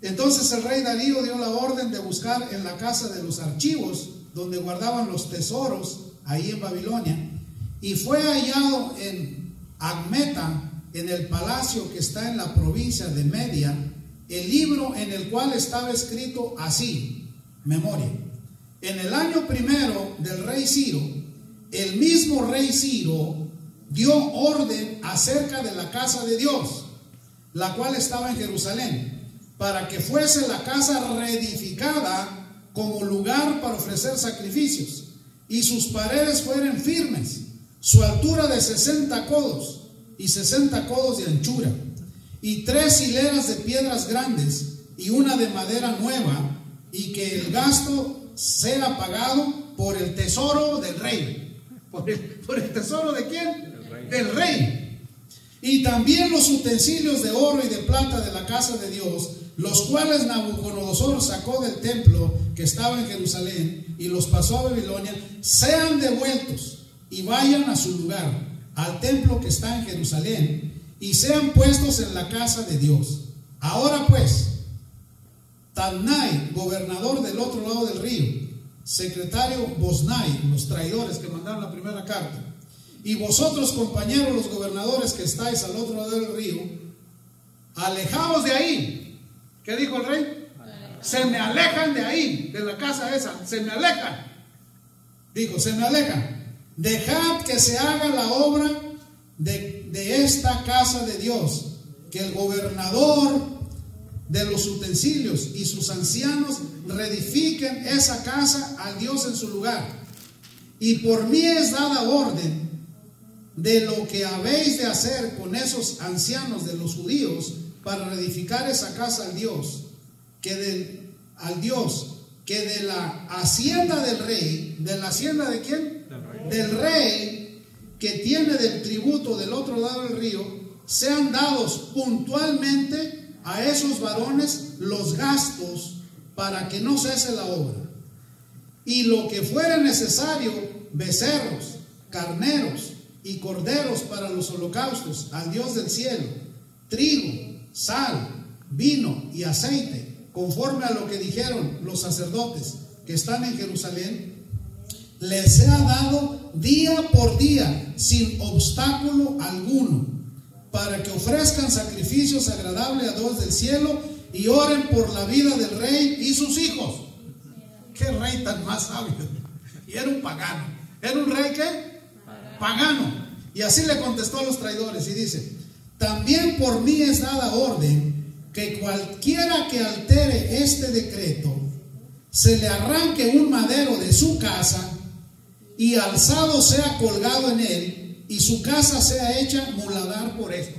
entonces el rey Darío dio la orden de buscar en la casa de los archivos, donde guardaban los tesoros, ahí en Babilonia, y fue hallado en Admeta, en el palacio que está en la provincia de Media, el libro en el cual estaba escrito así, memoria: en el año primero del rey Ciro, el mismo rey Ciro dio orden acerca de la casa de Dios, la cual estaba en Jerusalén, para que fuese la casa reedificada como lugar para ofrecer sacrificios, y sus paredes fueran firmes, su altura de 60 codos y 60 codos de anchura, y 3 hileras de piedras grandes y una de madera nueva, y que el gasto sea pagado por el tesoro del rey. ¿Por el tesoro de quién? Del rey. Y también los utensilios de oro y de plata de la casa de Dios, los cuales Nabucodonosor sacó del templo que estaba en Jerusalén y los pasó a Babilonia, sean devueltos y vayan a su lugar, al templo que está en Jerusalén, y sean puestos en la casa de Dios. Ahora pues, Tatnai, gobernador del otro lado del río, secretario Boznai, los traidores que mandaron la primera carta, y vosotros, compañeros, los gobernadores que estáis al otro lado del río, alejaos de ahí. ¿Qué dijo el rey? Se me alejan de ahí, de la casa esa, se me alejan. Dijo, se me alejan. Dejad que se haga la obra de esta casa de Dios, que el gobernador de los utensilios y sus ancianos reedifiquen esa casa al Dios en su lugar. Y por mí es dada orden de lo que habéis de hacer con esos ancianos de los judíos para reedificar esa casa al Dios, que de la hacienda del rey, ¿de la hacienda de quién? Del rey, que tiene del tributo del otro lado del río, sean dados puntualmente a esos varones los gastos para que no cese la obra. Y lo que fuera necesario, becerros, carneros y corderos para los holocaustos al Dios del cielo, trigo, sal, vino y aceite, conforme a lo que dijeron los sacerdotes que están en Jerusalén, les sea dado día por día, sin obstáculo alguno, para que ofrezcan sacrificios agradables a Dios del cielo y oren por la vida del rey y sus hijos. Qué rey tan más sabio. Y era un pagano. ¿Era un rey qué? Pagano. Y así le contestó a los traidores y dice: también por mí es dada orden que cualquiera que altere este decreto, se le arranque un madero de su casa y alzado sea colgado en él, y su casa sea hecha muladar por esto.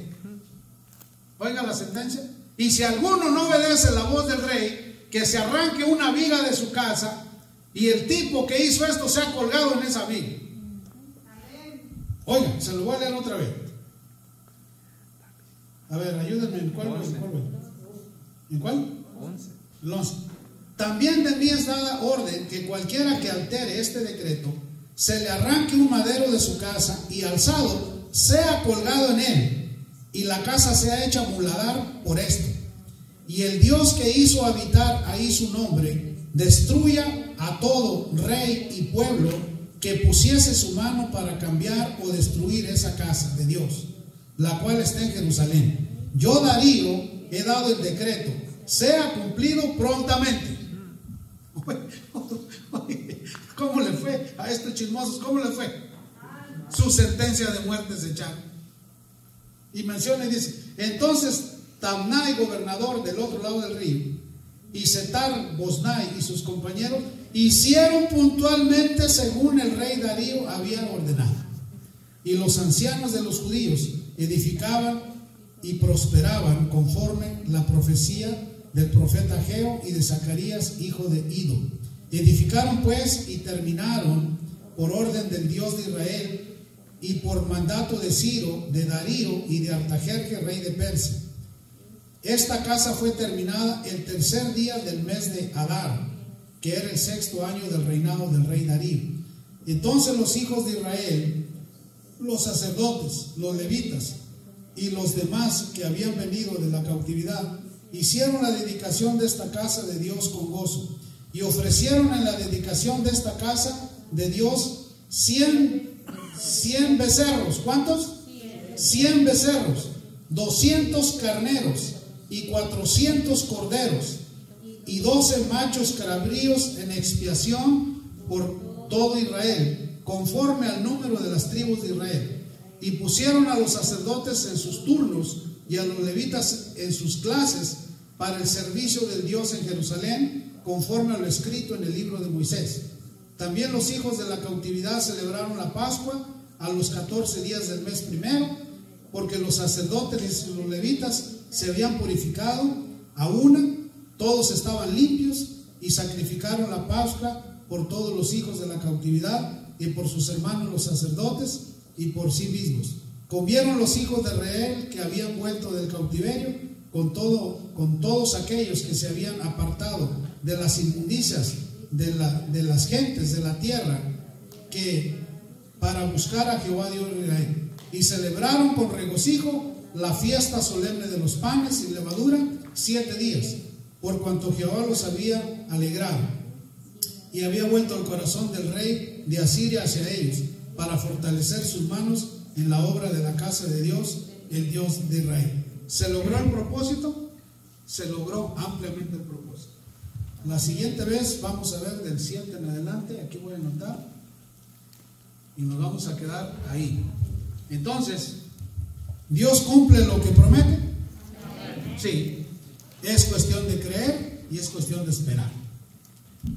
Oiga la sentencia. Y si alguno no obedece la voz del rey, que se arranque una viga de su casa, y el tipo que hizo esto sea colgado en esa viga. Oiga, se lo voy a leer otra vez. A ver, ayúdenme. ¿En cuál? ¿En cuál? 11. También de mí es dada orden que cualquiera que altere este decreto, se le arranque un madero de su casa y alzado sea colgado en él, y la casa sea hecha muladar por esto. Y el Dios que hizo habitar ahí su nombre, destruya a todo rey y pueblo que pusiese su mano para cambiar o destruir esa casa de Dios, la cual está en Jerusalén. Yo, Darío, he dado el decreto, sea cumplido prontamente. ¿Cómo le fue a estos chismosos? ¿Cómo le fue? Su sentencia de muerte se echaron. Y menciona y dice: entonces Tatnai, gobernador del otro lado del río, y Setar Boznai y sus compañeros hicieron puntualmente según el rey Darío había ordenado. Y los ancianos de los judíos edificaban y prosperaban conforme la profecía del profeta Ageo y de Zacarías, hijo de Ido. Edificaron pues y terminaron por orden del Dios de Israel y por mandato de Ciro, de Darío y de Artajerjes, rey de Persia. Esta casa fue terminada el tercer día del mes de Adar, que era el 6º año del reinado del rey Darío. Entonces los hijos de Israel, los sacerdotes, los levitas y los demás que habían venido de la cautividad, hicieron la dedicación de esta casa de Dios con gozo, y ofrecieron en la dedicación de esta casa de Dios 100 becerros. ¿Cuántos? 100 becerros, 200 carneros y 400 corderos y 12 machos cabríos en expiación por todo Israel, conforme al número de las tribus de Israel. Y pusieron a los sacerdotes en sus turnos y a los levitas en sus clases para el servicio del Dios en Jerusalén, conforme a lo escrito en el libro de Moisés. También los hijos de la cautividad celebraron la Pascua a los 14 días del mes primero, porque los sacerdotes y los levitas se habían purificado a una, todos estaban limpios, y sacrificaron la Pascua por todos los hijos de la cautividad y por sus hermanos los sacerdotes y por sí mismos. Comieron los hijos de Israel que habían vuelto del cautiverio con todos aquellos que se habían apartado de las inmundicias de las gentes de la tierra, que para buscar a Jehová Dios de Israel, y celebraron con regocijo la fiesta solemne de los panes y levadura 7 días, por cuanto Jehová los había alegrado, y había vuelto el corazón del rey de Asiria hacia ellos, para fortalecer sus manos en la obra de la casa de Dios, el Dios de Israel. ¿Se logró el propósito? Se logró ampliamente el propósito. La siguiente vez vamos a ver del 7 en adelante. Aquí voy a anotar y nos vamos a quedar ahí. Entonces, ¿Dios cumple lo que promete? Sí. Es cuestión de creer y es cuestión de esperar.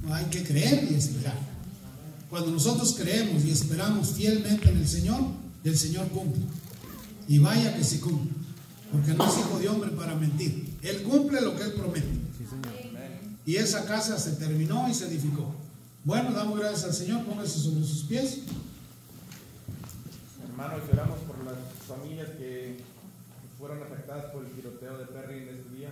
No hay que creer y esperar. Cuando nosotros creemos y esperamos fielmente en el Señor cumple. Y vaya que sí cumple, porque no es hijo de hombre para mentir. Él cumple lo que Él promete. Y esa casa se terminó y se edificó. Bueno, damos gracias al Señor. Póngase sobre sus pies. Hermanos, oramos por las familias que fueron afectadas por el tiroteo de Perry en este día.